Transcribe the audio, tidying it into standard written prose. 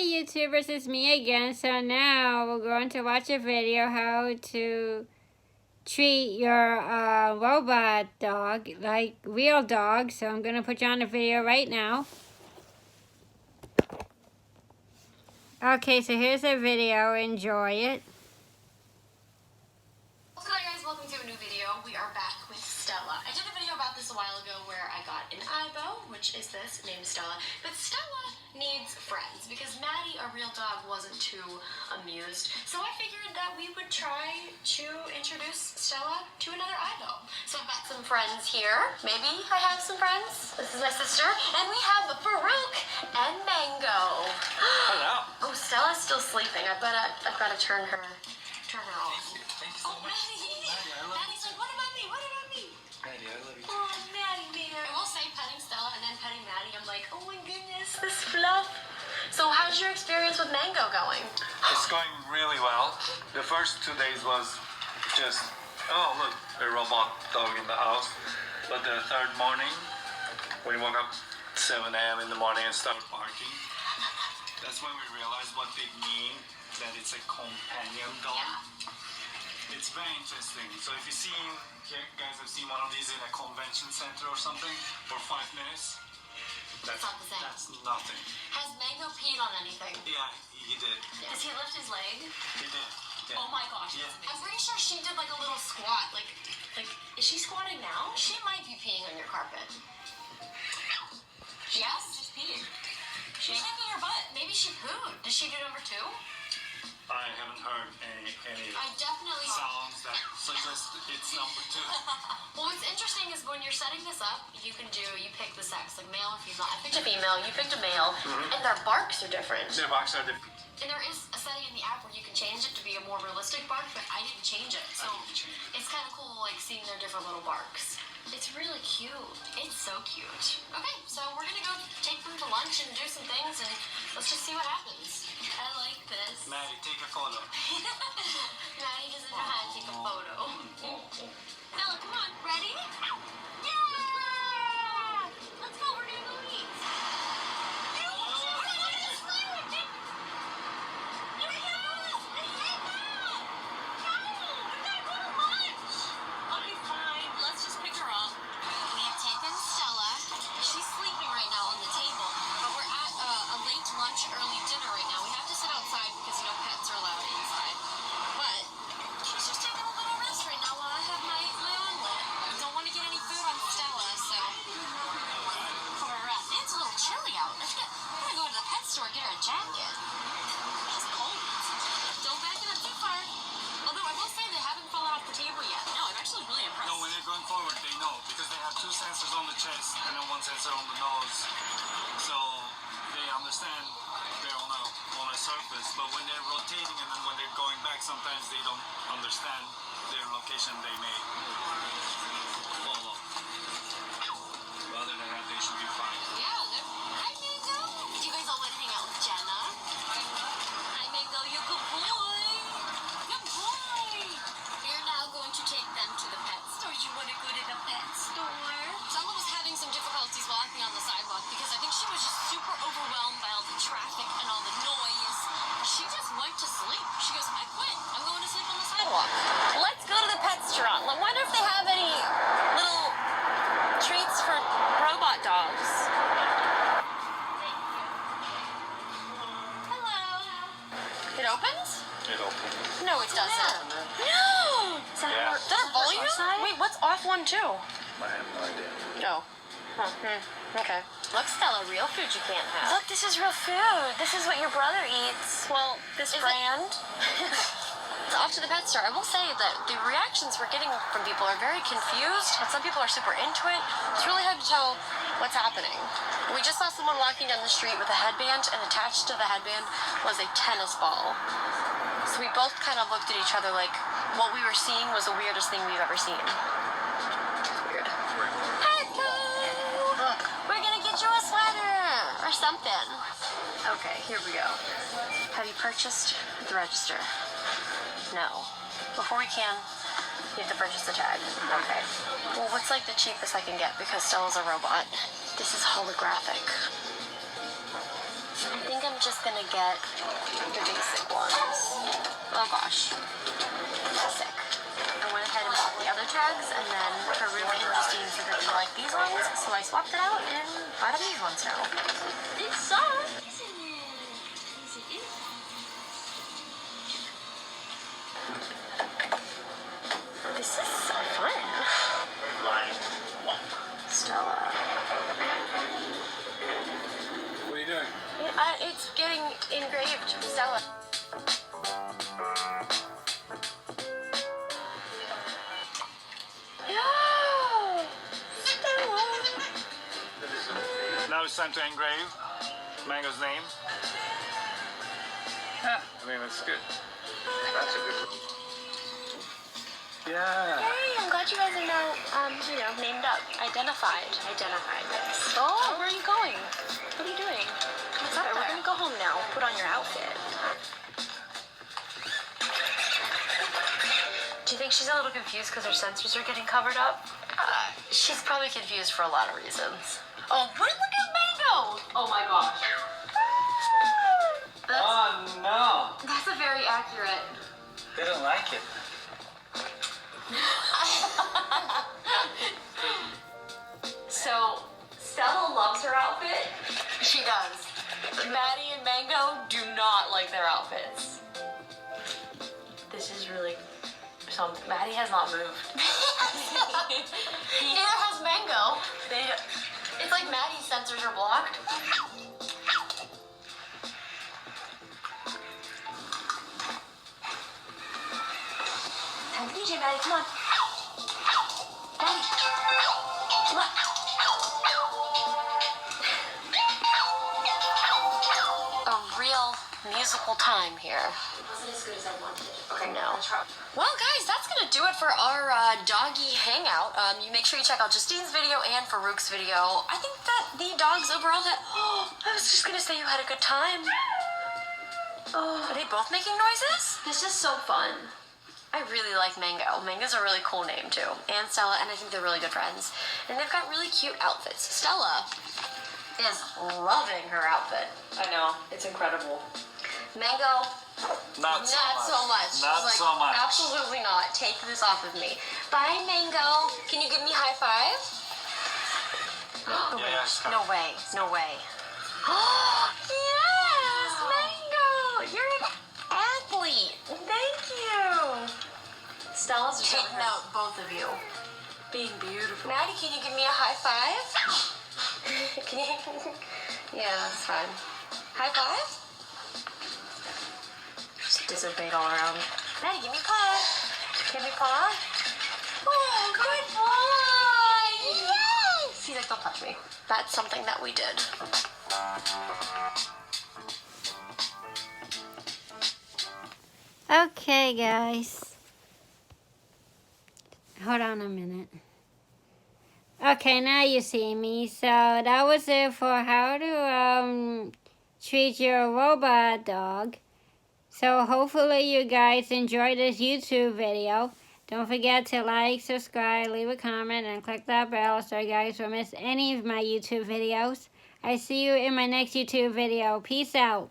YouTubers, it's me again. So now we're going to watch a video how to treat your robot dog like real dogs. So I'm going to put you on a video right now. Okay, so here's a video. Enjoy it. Hi guys, welcome to a new video. We are back with Stella. I did a video about this a while ago where I got an Aibo, which is this, named Stella. But Stella needs friends because Maddie, our real dog, wasn't too amused. So I figured that we would try to introduce Stella to another Aibo. So I've got some friends here. Maybe I have some friends. This is my sister. And we have Farouk and Mango. Hello. Oh, Stella's still sleeping. I've got to turn her off. Thank you so much. Maddie, Maddie's like, what about me? What about me? Maddie, I love you. Oh, Maddie, man. I will say petting Stella and then petting Maddie, I'm like, oh my goodness, this fluff. So how's your experience with Mango going? It's going really well. The first 2 days was just, oh look, a robot dog in the house. But the third morning, when we woke up 7 a.m. in the morning and started barking, that's when we realized what they mean, that it's a companion dog. Yeah. It's very interesting. So if you guys have seen one of these in a convention center or something for 5 minutes, It's not the same. That's nothing. Has Mango peed on anything? Yeah, he did. Does he lift his leg? He did. Yeah. Oh my gosh, Yeah. I'm pretty sure she did like a little squat. Like, is she squatting now? She might be peeing on your carpet. Yes? Just peed. She's shaking her butt. Maybe she pooed. Did she do number 2? I haven't heard any I definitely sounds that suggest it's number 2. Well, what's interesting is when you're setting this up, you pick the sex, like male or female. I picked a female, you picked a male, and their barks are different. Their barks are different. And there is a setting in the app where you can change it to be a more realistic bark, but I didn't change it. So it's kind of cool, like seeing their different little barks. It's really cute. It's so cute. Okay, so we're gonna go take them to lunch and do some things, and let's just see what happens. I like this. Maddie, take a photo. Maddie doesn't know how to take a photo. Bella, come on, ready? Yeah! Let's go, we're gonna go eat. Okay, fine. Let's just pick her up. We have taken Stella. She's sleeping right now on the table, but we're at a late lunch, early dinner right now. We have to sit outside because pets are allowed inside. But she's just taking a little rest right now while I have my omelet. I don't want to get any food on Stella, so put her rest. It's a little chilly out. I'm gonna go to the pet store and get her a jacket. It's cold. Don't back it up too far. Although I will say they haven't fallen off the table yet. No, I'm actually really impressed. No, when they're going forward, they know because they have 2 sensors on the chest and then 1 sensor on the nose. So they understand they're on a surface, but when they're rotating and then when they're going back, sometimes they don't understand their location. They may fall off. Other than that, they should be fine. Yeah, hi Mango. You guys all want to hang out with Jenna? Hi Mango, you good boy. Good boy. We're now going to take them to the pet store. You want to go to the pet store? Stella was having some difficulties walking on the sidewalk because I think she was just super overwhelmed by all the traffic and all the noise. She just went to sleep. She goes, I quit. I'm going to sleep on the sidewalk. Let's go to the pet store. I wonder if they have any little treats for robot dogs. Hello. It opens? It opens. No, it doesn't. No! Is that a volume? Wait, what's off one too? I have no idea. No. Okay. Look, Stella, real food you can't have. Look, this is real food. This is what your brother eats. Well, this brand. Off to the pet store. I will say that the reactions we're getting from people are very confused, but some people are super into it. It's really hard to tell what's happening. We just saw someone walking down the street with a headband, and attached to the headband was a tennis ball. So we both kind of looked at each other like what we were seeing was the weirdest thing we've ever seen. It's weird. Echo! We're gonna get you a sweater or something. Okay, here we go. Have you purchased at the register? No. Before we can, you have to purchase the tag. Okay. Well, what's like the cheapest I can get because Stella's a robot? This is holographic. I think I'm just gonna get the basic ones. Oh gosh. Sick. I went ahead and bought the other tags, and then for Ruth and Justine said that they like these ones, so I swapped it out and bought these ones now. It's soft, isn't it? Is it? This is so fun. Stella. What are you doing? It's getting engraved. Stella. Yeah. Stella. Now it's time to engrave Mango's name. Yeah, I mean, that's good. That's a good one. Yeah. Yay, I'm glad you guys are now, named up. Identified. Yes. Oh, where are you going? What are you doing? What's up there? We're gonna go home now. Put on your outfit. Do you think she's a little confused because her sensors are getting covered up? She's probably confused for a lot of reasons. Oh, look at Mango! Oh my gosh. Oh, no. That's a very accurate. They don't like it. So, Stella loves her outfit. She does. Maddie and Mango do not like their outfits. This is really something. Maddie has not moved. Neither has Mango. It's like Maddie's sensors are blocked. Time to DJ, Maddie, come on. Maddie. Come on. A real musical time here. It wasn't as good as I wanted. Okay, no. Well, guys, that's gonna do it for our doggy hangout. You make sure you check out Justine's video and Farouk's video. I think that the dogs overall had. Oh, I was just gonna say you had a good time. Oh, are they both making noises? This is so fun. I really like Mango. Mango's a really cool name too. And Stella, and I think they're really good friends. And they've got really cute outfits. Stella is loving her outfit. I know, it's incredible. Mango, Not so much. Not Like, so much. Absolutely not. Take this off of me. Bye, Mango. Can you give me a high five? Yeah, it's No way. No way. Yes, Mango. You're an athlete. Thank you. Stella's taking out both of you. Being beautiful. Maddie, can you give me a high five? Can you? Yeah, that's fine. High five? Just disobeyed all around. Maddie, give me a paw. Give me a paw. Oh, good boy. Yes. See, like, don't touch me. That's something that we did. Okay, guys. Hold on a minute. Okay, now you see me. So that was it for how to treat your robot dog. So hopefully you guys enjoyed this YouTube video. Don't forget to like, subscribe, leave a comment, and click that bell so you guys don't miss any of my YouTube videos. I see you in my next YouTube video. Peace out.